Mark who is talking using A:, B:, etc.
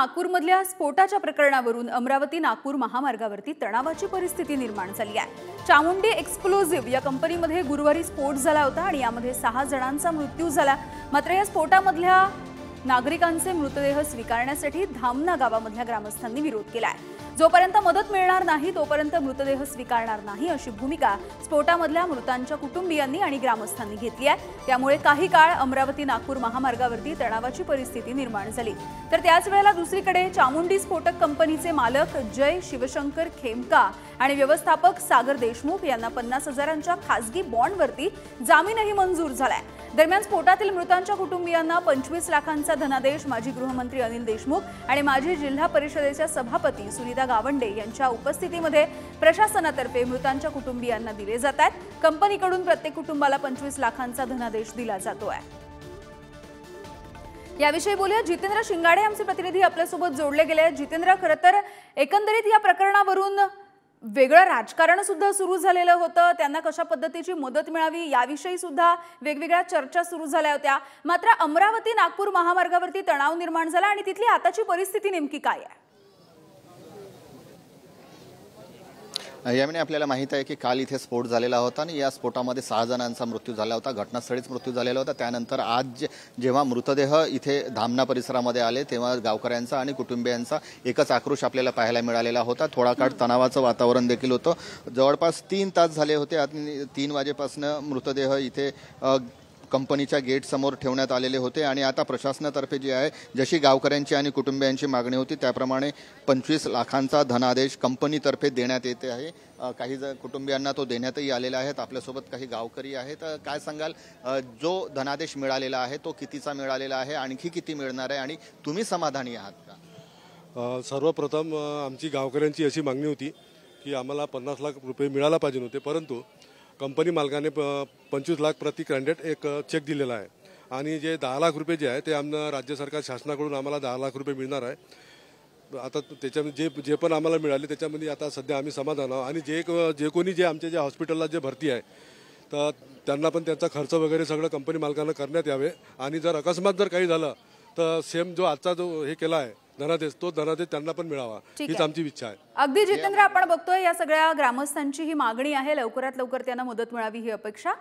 A: नागपूरमधल्या स्फोटाच्या प्रकरणावरून अमरावती नागपूर महामार्गावरती तणावाची परिस्थिती निर्माण झाली आहे। चामुंडी एक्सप्लोजिव्ह या कंपनीमध्ये गुरुवारी स्फोट झाला होता आणि यामध्ये 6 जणांचा मृत्यू झाला। मात्र या स्फोटामधल्या नागरिकांचे मृतदेह स्वीकारण्यासाठी धामना गावामधल्या ग्रामस्थांनी विरोध केलाय। जोपर्यंत मदत मिळणार नाही तोपर्यंत मृतदेह स्वीकारणार नाही अशी भूमिका स्फोटामधल्या मृतांच्या कुटुंबियांनी आणि ग्रामस्थांनी घेतली आहे। त्यामुळे काही काळ अमरावती नागपूर महामार्गावरती तणावाची परिस्थिती निर्माण झाली। तर त्याच वेळेला दुसरीकडे चामुंडी स्फोटक कंपनीचे मालक जय शिवशंकर खेमका आणि व्यवस्थापक सागर देशमुख यांना 50,000च्या खासगी बॉन्डवरती जामीनही मंजूर झालाय। दरम्यान स्फोटातील मृतांच्या कुटुंबियांना 25 लाखांचा धनादेश माजी गृहमंत्री अनिल देशमुख आणि माजी जिल्हा परिषदेच्या सभापती सुनीता गावंडे यांच्या उपस्थितीमध्ये प्रशासनातर्फे मृतांच्या कुटुंबियांना दिले जात आहेत। कंपनीकडून प्रत्येक कुटुंबाला 25 लाखांचा धनादेश दिला जातोय। याविषयी बोलूया, जितेंद्र शिंगाडे आमचे प्रतिनिधी आपल्यासोबत जोडले गेले आहेत। जितेंद्र, खरं तर एकंदरीत या प्रकरणावरून वेगळं राजकारण सुद्धा सुरू झालेलं होतं। त्यांना कशा पद्धतीची मदत मिळावी याविषयी सुद्धा वेगवेगळ्या चर्चा सुरू झाल्या होत्या। मात्र अमरावती नागपूर महामार्गावरती तणाव निर्माण झाला आणि तिथली आताची परिस्थिती नेमकी काय आहे?
B: यामुळे आपल्याला माहित आहे की काल इथे स्फोट झालेला होता आणि या स्फोटामध्ये 6 जणांचा मृत्यू झाला होता। घटनास्थळीच मृत्यू झालेला होता। त्यानंतर आज जेव्हा मृतदेह इथे धामना परिसरामध्ये आले तेव्हा गावकऱ्यांचा आणि कुटुंबियांचा एकच आक्रोश आपल्याला पाहायला मिळालेला होता। थोडा काळ तणावाचं वातावरण देखील होतं। जवळपास 3 तास झाले होते आणि 3 वाजेपासून मृतदेह इथे कंपनीच्या गेट समोर ठेवण्यात आलेले होते आणि आता प्रशासनातर्फे जी आहे जशी गावकऱ्यांची आणि कुटुंबियांची मागणी होती त्याप्रमाणे 25 लाखांचा धनादेश कंपनीतर्फे देण्यात येते आहे। काही कुटुंबियांना तो देण्यातही आलेला आहे। आपल्यासोबत काही गावकरी आहेत। काय सांगाल, जो धनादेश मिळालेला आहे तो कितीचा मिळालेला आहे, आणखी किती मिळणार आहे आणि तुम्ही समाधानी आहात का?
C: सर्वप्रथम आमची गावकऱ्यांची अशी मागणी होती की आम्हाला 50 लाख रुपये मिळायला पाहिजे होते, परंतु कंपनी मालकाने 25 लाख प्रति कॅन्डिडेट एक चेक दिलेला आहे आणि जे 10 लाख रुपये जे आहे ते आम्हाला राज्य सरकार शासनाकडून आम्हाला 10 लाख रुपये मिळणार आहे। आता त्याच्यामध्ये जे पण आम्हाला मिळाले त्याच्यामध्ये आता सध्या आम्ही समाधान आहोत आणि जे कोणी जे आमच्या ज्या हॉस्पिटलला जे भरती आहे तर त्यांना पण त्यांचा खर्च वगैरे सगळं कंपनी मालकांना करण्यात यावे आणि जर अकस्मात जर काही झालं तर सेम जो आजचा जो हे केला आहे धनादेश तो धनादेश त्यांना पण मिळावा हीच आमची इच्छा आहे।
A: अगदी जितेंद्र, आपण बघतोय या सगळ्या ग्रामस्थांची ही मागणी आहे, लवकरात लवकर त्यांना मदत मिळावी ही अपेक्षा।